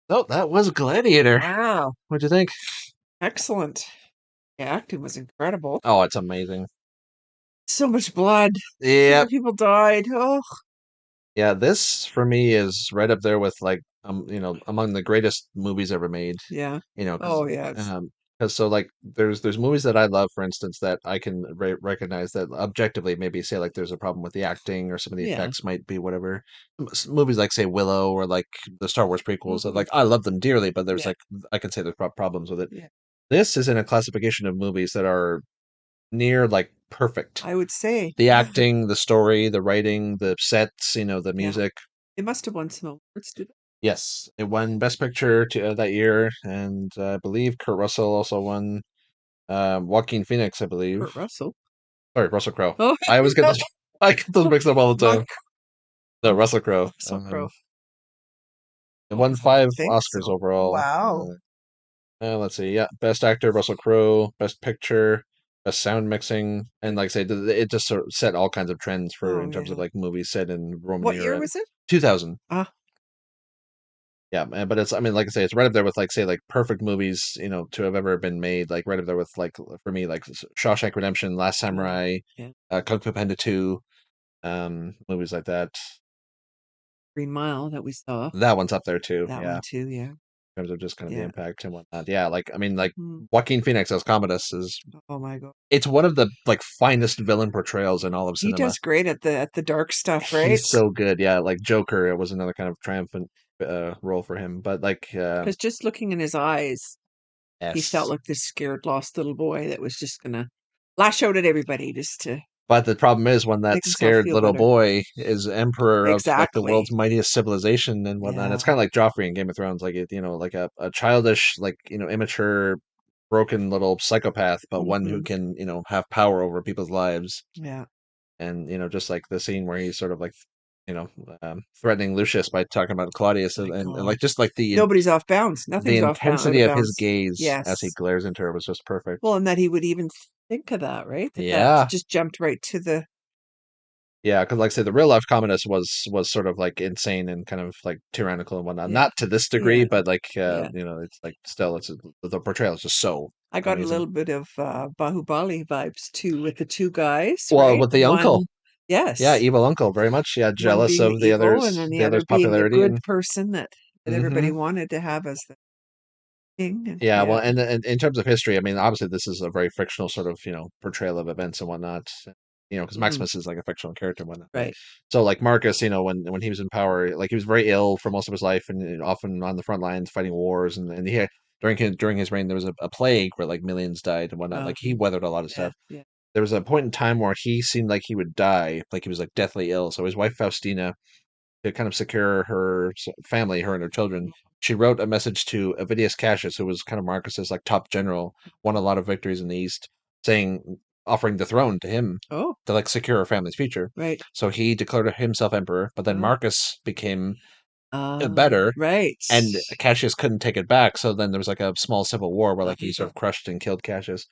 Oh, that was Gladiator. Wow. What'd you think? Excellent. The acting was incredible. Oh, it's amazing. So much blood. Yeah. So many people died. Oh. Yeah, this for me is right up there with among the greatest movies ever made. Yeah. You know, 'cause, Oh, yeah. Because so like there's movies that I love, for instance, that I can recognize that objectively maybe say like there's a problem with the acting or some of the Yeah. effects might be whatever. Movies like say Willow or like the Star Wars prequels, Mhm. like I love them dearly, but there's Yeah. like I can say there's problems with it. Yeah. This is in a classification of movies that are near like perfect. I would say. The acting, the story, the writing, the sets, the Yeah. music. It must have won some awards, did it? Yes, it won Best Picture that year, and I believe Kurt Russell also won. Joaquin Phoenix, I believe. Kurt Russell. Sorry, Russell Crowe. Oh, I always get those. I get those mixed up all the Mike time. No, Russell Crowe. Russell Crowe. It Oh, won I 5 think Oscars so. overall. Wow. Let's see. Yeah, Best Actor Russell Crowe, Best Picture, Best Sound Mixing, and like I say, it just sort of set all kinds of trends for Oh, in terms of yeah. like movies set in Roman What year era. was it? 2000. Ah, Yeah, but it's I mean, like I say, it's right up there with like say like perfect movies, to have ever been made. Like right up there with like for me like Shawshank Redemption, Last Samurai, yeah. Kung Fu Panda 2, movies like that. Green Mile that we saw. That one's up there too. That Yeah, one too, yeah. in terms of just kind of the Yeah. impact and whatnot. Yeah, like I mean, like Mm. Joaquin Phoenix as Commodus is. Oh my god. It's one of the like finest villain portrayals in all of He cinema. does great at the dark stuff, right? He's so good. Yeah, like Joker, it was another kind of triumphant role for him. But like, Because just looking in his eyes, he felt yes. like this scared, lost little boy that was just gonna lash out at everybody just to But the problem is when that make himself scared feel little better. boy is emperor of like the Exactly. world's mightiest civilization and whatnot. Yeah. It's kind of like Joffrey in Game of Thrones, like like a childish, like immature, broken little psychopath, but one who Mhm. can have power over people's lives. Yeah. And just like the scene where he's sort of like you know threatening Lucius by talking about Claudius My and god. like just like Nobody's off bounds. the Nothing's out intensity of of his bounds. gaze as he Yes. glares into her was just perfect. Well, and that he would even think of that, right? That Yeah. just jumped right to the Yeah, because like I said, the real life Commodus was sort of like insane and kind of like tyrannical and whatnot. yeah. Not to this degree, Yeah. but like Yeah. it's like still the portrayal is just so I got a amazing. little bit of Bahubali vibes too with the two guys, Well, right? with the uncle, One, yeah, yes, evil uncle, very much, yeah, one jealous being the of evil, and then the the other others' being the popularity good and. person that Hmm. everybody wanted to have as the king. And Yeah, well, yeah. and in terms of history, I mean, obviously this is a very fictional sort of portrayal of events and whatnot. Because Mhm. Maximus is like a fictional character and whatnot. But Right. so like Marcus, when he was in power, like he was very ill for most of his life and often on the front lines fighting wars, and he had, during his reign there was a plague where like millions died and whatnot. Like he weathered a lot of Yeah. stuff. Yeah. There was a point in time where he seemed like he would die, like he was like deathly ill. So his wife Faustina, to kind of secure her family, her and her children, she wrote a message to Avidius Cassius, who was kind of Marcus's like top general, won a lot of victories in the East, saying offering the throne to him Oh, to like secure her family's future. right. So he declared himself emperor, but then Oh. Marcus became better, Right. and Cassius couldn't take it back. So then there was like a small civil war where like he sort Uh-huh. of crushed and killed Cassius.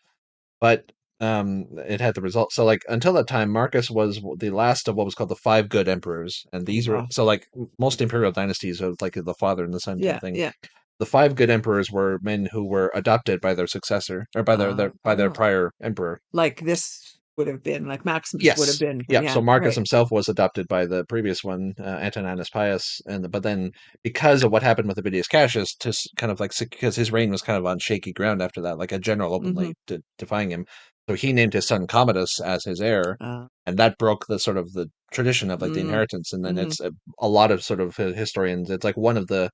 But it had the result. So like until that time, Marcus was the last of what was called the five good emperors, and these were Wow. so like most imperial dynasties are like the father and the son type Yeah. thing. Yeah. The five good emperors were men who were adopted by their successor or by their Oh. prior emperor. Like this would have been, like Maximus would have Yes. been. Yeah. So Yeah. Marcus Right. himself was adopted by the previous one, Antoninus Pius, but then because of what happened with Avidius Cassius, to kind of like because his reign was kind of on shaky ground after that, like a general Hmm. openly defying him, so he named his son Commodus as his heir, and that broke the sort of the tradition of like the Mm. inheritance. And then Hmm. it's a lot of sort of historians. It's like one of the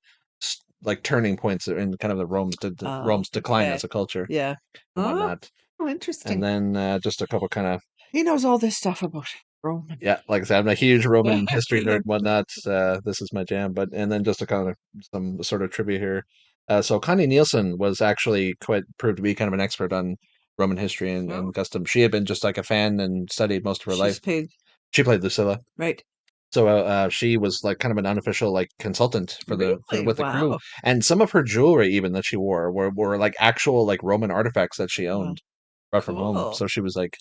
like turning points in kind of the Rome's decline Okay. as a culture Yeah. and Oh, whatnot. And interesting. then just a couple kind of He knows all this stuff about Rome. yeah, like I said, I'm a huge Roman history nerd Yeah. and whatnot. This is my jam. But and then just a kind of some sort of trivia here. So Connie Nielsen was actually quite proved to be kind of an expert on Roman history Oh. and custom. She had been just like a fan and studied most of her She's life. paid. She played Lucilla. Right. So she was like kind of an unofficial like consultant for Really? with the crew, Wow. and some of her jewelry even that she wore were like actual like Roman artifacts that she Wow. owned, brought from home. Cool. So she was like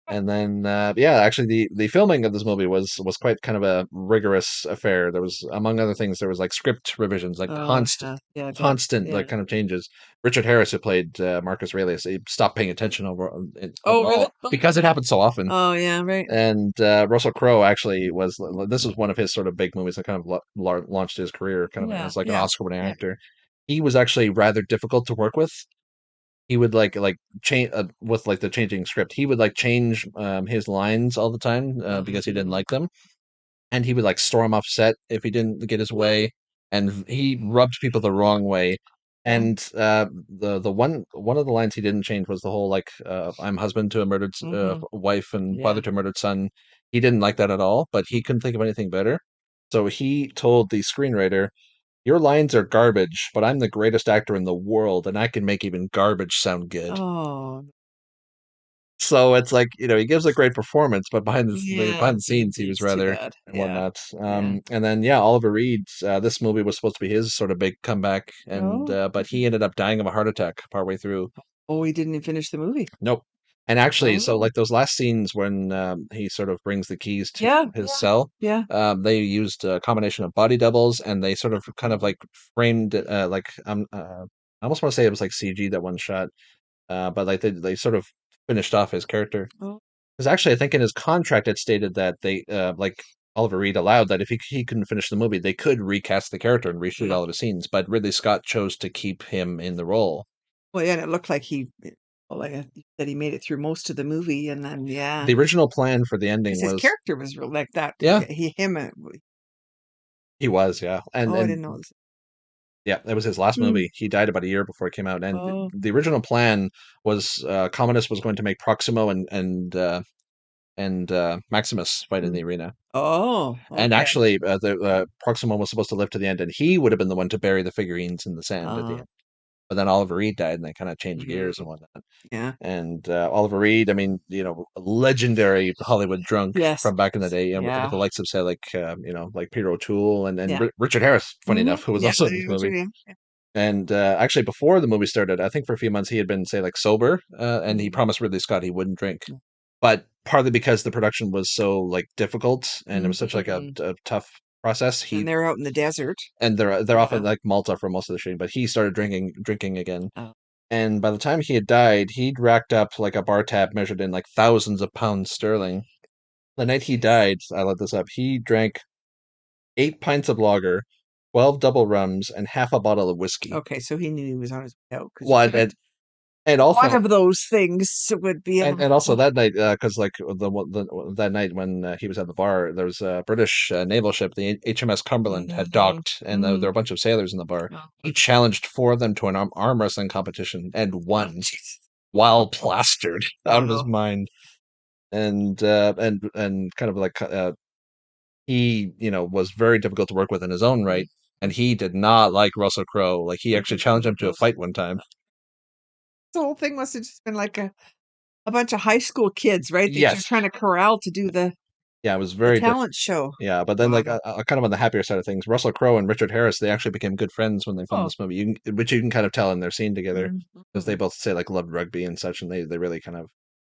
and then, yeah, actually, the filming of this movie was quite kind of a rigorous affair. There was, among other things, there was like script revisions, like Oh, yeah. Yeah. I bet. constant, like Yeah. kind of changes. Richard Harris, who played Marcus Aurelius, he stopped paying attention Oh, really? overall because it happened so often. Oh, yeah. Right. And Russell Crowe actually was. This was one of his sort of big movies that kind of launched his career, kind of Yeah. as like an Yeah. Oscar-winning Yeah. actor. He was actually rather difficult to work with he would like change with like the changing script. He would like change his lines all the time because he didn't like them, and he would like storm off set if he didn't get his way, and he rubbed people the wrong way. And the one of the lines he didn't change was the whole like I'm husband to a murdered wife and Yeah. father to a murdered son. He didn't like that at all, but he couldn't think of anything better. So he told the screenwriter, "Your lines are garbage, but I'm the greatest actor in the world, and I can make even garbage sound good." Oh, So it's like, he gives a great performance, but yeah, behind the scenes he was it's too rather bad. and Yeah. whatnot. Yeah. And then yeah, Oliver Reed, this movie was supposed to be his sort of big comeback, and Oh. but he ended up dying of a heart attack partway through. Oh, he didn't even finish the movie. Nope. And actually, so Oh. like those last scenes when he sort of brings the keys to Yeah. his cell, Yeah. they used a combination of body doubles, and they sort of kind of like framed it like I almost want to say it was like CG that one shot, but like they sort of finished off his character. Oh. Because actually, I think in his contract it stated that they like Oliver Reed allowed that if he couldn't finish the movie, they could recast the character and reshoot all of his scenes, but Ridley Scott chose to keep him in the role. Well, yeah, and it looked like well, like that he made it through most of the movie, and then The original plan for the ending because his was, character was real like that. yeah, Him. he was, yeah, and Oh, I didn't know this. yeah, that was his last Hmm. movie. He died about a year before it came out, and Oh. the original plan was Commodus was going to make Proximo and Maximus fight in the arena. Oh, And okay. actually, the Proximo was supposed to live to the end, and he would have been the one to bury the figurines in the sand at the end. But then Oliver Reed died, and they kind of changed gears and whatnot. Yeah. And Oliver Reed, I mean, a legendary Hollywood drunk Yes. from back in the day, with Yeah. the likes of say like like Peter O'Toole and Yeah. Richard Harris, funny Hmm. enough, who was Yeah. also in this movie. Yeah. And actually, before the movie started, I think for a few months he had been say like sober, and he Mhm. promised Ridley Scott he wouldn't drink, but partly because the production was so like difficult and it was such like Mhm. a tough process, And they're out in the desert. and they're off Yeah. in like Malta for most of the shooting, but he started drinking again. Oh. And by the time he had died, he'd racked up like a bar tab measured in like thousands of pounds sterling. The night he died, I looked this up, he drank 8 pints of lager, 12 double rums, and half a bottle of whiskey. Okay, so he knew he was on his way out because you One couldn't. and One also of those things would be. and also that night, because like that night when he was at the bar, there was a British naval ship, the HMS Cumberland, had Mhm. docked, and there were a bunch of sailors in the bar. Oh. He challenged four of them to an arm wrestling competition and Oh, won jeez. while plastered out of his Oh. mind. And kind of like he was very difficult to work with in his own right, and he did not like Russell Crowe. Like he actually challenged him to a fight one time. The whole thing must have just been like a bunch of high school kids, right? That you're Yes. trying to corral to do Yeah, it was the very different. talent show. Yeah, but then Wow. like kind of on the happier side of things, Russell Crowe and Richard Harris, they actually became good friends when they filmed Oh. this movie. Which you can kind of tell in their scene together because they Mhm. both say like loved rugby and such, and they really kind of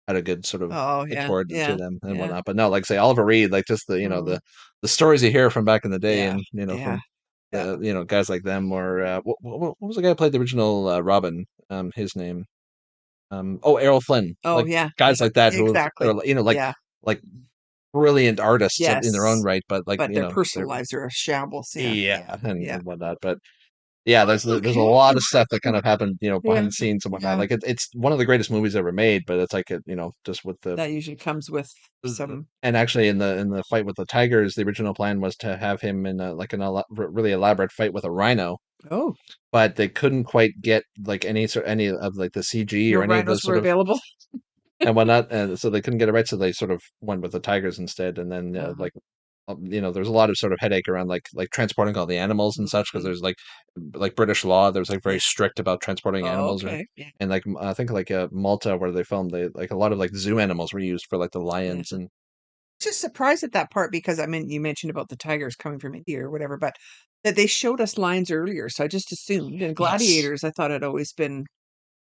had a good sort of Oh, yeah. rapport to Yeah. them and Yeah. whatnot. But no, like say Oliver Reed, like just the Mhm. the stories you hear from back in the day, Yeah. and Yeah. from guys like them, or what was the guy who played the original Robin? His name, Errol Flynn, Oh, like yeah. guys Yeah. like that who Exactly. are Yeah. like brilliant artists in their own Yes. right, but like But their they're personal lives are a shambles. Yeah. Yeah. yeah, Yeah. and whatnot. But yeah, there's a Okay. lot of stuff that kind of happened, Yeah. behind the scenes and whatnot. Yeah. Like it's one of the greatest movies ever made, but it's like just with That usually comes with the some. and actually in the fight with the tigers, the original plan was to have him in really elaborate fight with a rhino, Oh, but they couldn't quite get like any of like the CG no or any of the rhinos were sort of available. and whatnot, and so they couldn't get it right. So they sort of went with the tigers instead, and then Uh-huh. there's a lot of sort of headache around like transporting all the animals and such because Mhm. there's like British law, there's like very Yeah. strict about transporting Oh, animals, right? okay. Yeah. And like I think like Malta where they filmed, they like a lot of like zoo animals were used for like the Yeah. lions and Just surprised at that part because I mean, you mentioned about the tigers coming from India or whatever, but that they showed us lions earlier, so I just assumed. And yes, gladiators, I thought had always been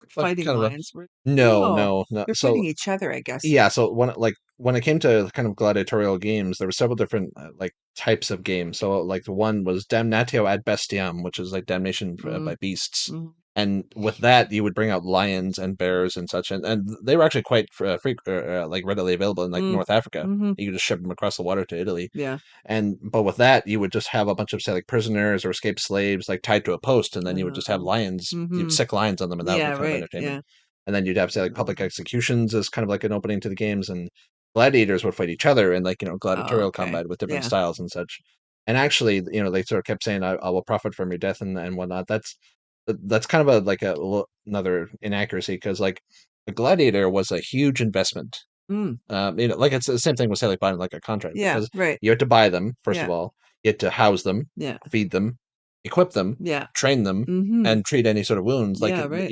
like fighting kind of a lions. Were no, no, no, no. they're So fighting each other, I guess. yeah, so when it came to kind of gladiatorial games, there were several different like types of games. So like the one was Damnatio ad bestiam, which is like damnation Mm, by beasts. mm. And with that, you would bring out lions and bears and such, and they were actually quite like readily available in like North Africa. Mm-hmm. You could just ship them across the water to Italy. Yeah. But with that, you would just have a bunch of say like prisoners or escaped slaves like tied to a post, and then you would just have lions, sick lions on them, and that would Yeah, be kind of right. entertainment. Yeah. And then you'd have say like public executions as kind of like an opening to the games, and gladiators would fight each other in like Oh, gladiatorial okay. combat with different Yeah. styles and such. And actually, they sort of kept saying, "I will profit from your death," and whatnot. That's kind of another inaccuracy because like a gladiator was a huge investment. Mm. Like it's the same thing with say like buying like a contract Yeah, because right. you had to buy them first Yeah. of all, you had to house them, Yeah. feed them, equip them, Yeah. train them, Mm-hmm. and treat any sort of wounds. Like Yeah, right.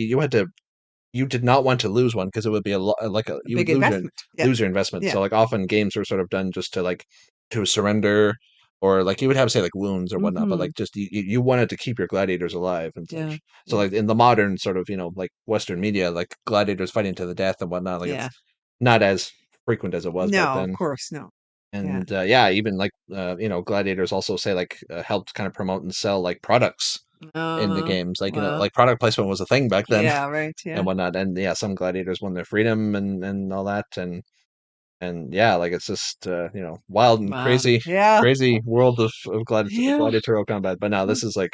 you did not want to lose one because it would be you would Big investment. Yeah. lose your investment. Yeah. So like often games were sort of done just to like to surrender, or like you would have say like wounds or whatnot, but Mm-hmm. like just you wanted to keep your gladiators alive and Yeah. such. So Yeah. like in the modern sort of like Western media, like gladiators fighting to the death and whatnot, like Yeah. it's not as frequent as it was back No, of then. course, no. Yeah. And yeah, even like gladiators also say like helped kind of promote and sell like products in the Uh-huh. games, like Wow. like product placement was a thing back then Yeah, right. Yeah. and whatnot. And yeah, some gladiators won their freedom and all that, and yeah, like it's just wild and Wow. crazy, Yeah. crazy world of Yeah. gladiatorial combat. But now this is like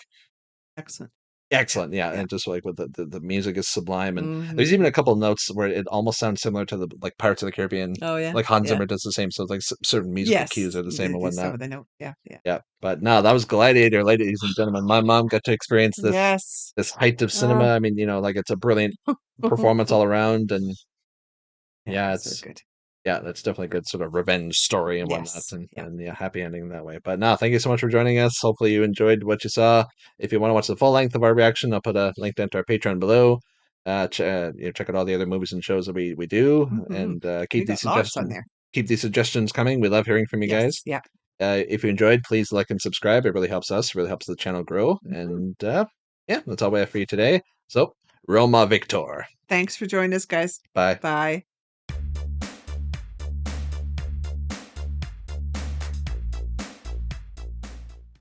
Excellent. excellent, yeah, Yeah. and just like with the music is sublime, and there's even Mm-hmm. a couple of notes where it almost sounds similar to the like Pirates of the Caribbean. Oh, yeah. Like Hans Yeah. Zimmer does the same, so it's like certain musical Yes. cues are the same and Some whatnot. of the note. Yeah. Yeah. Yeah, but no, that was Gladiator, ladies and gentlemen. My mom got to experience Yes. this height of cinema. I mean, like it's a brilliant performance all around, and Yeah, yeah, so good. that's definitely a good sort of revenge story and whatnot, Yes. Yeah. and yeah, happy ending that way. But no, thank you so much for joining us. Hopefully you enjoyed what you saw. If you want to watch the full length of our reaction, I'll put a link down to our Patreon below. Check out all the other movies and shows that we do, Mm-hmm. and We got lots on there. keep these suggestions coming. We love hearing from you guys. Yes. Yeah. If you enjoyed, please like and subscribe. It really helps us, really helps the channel grow. Mm-hmm. And yeah, that's all we have for you today. So, Roma Victor. Thanks for joining us, guys. Bye. Bye.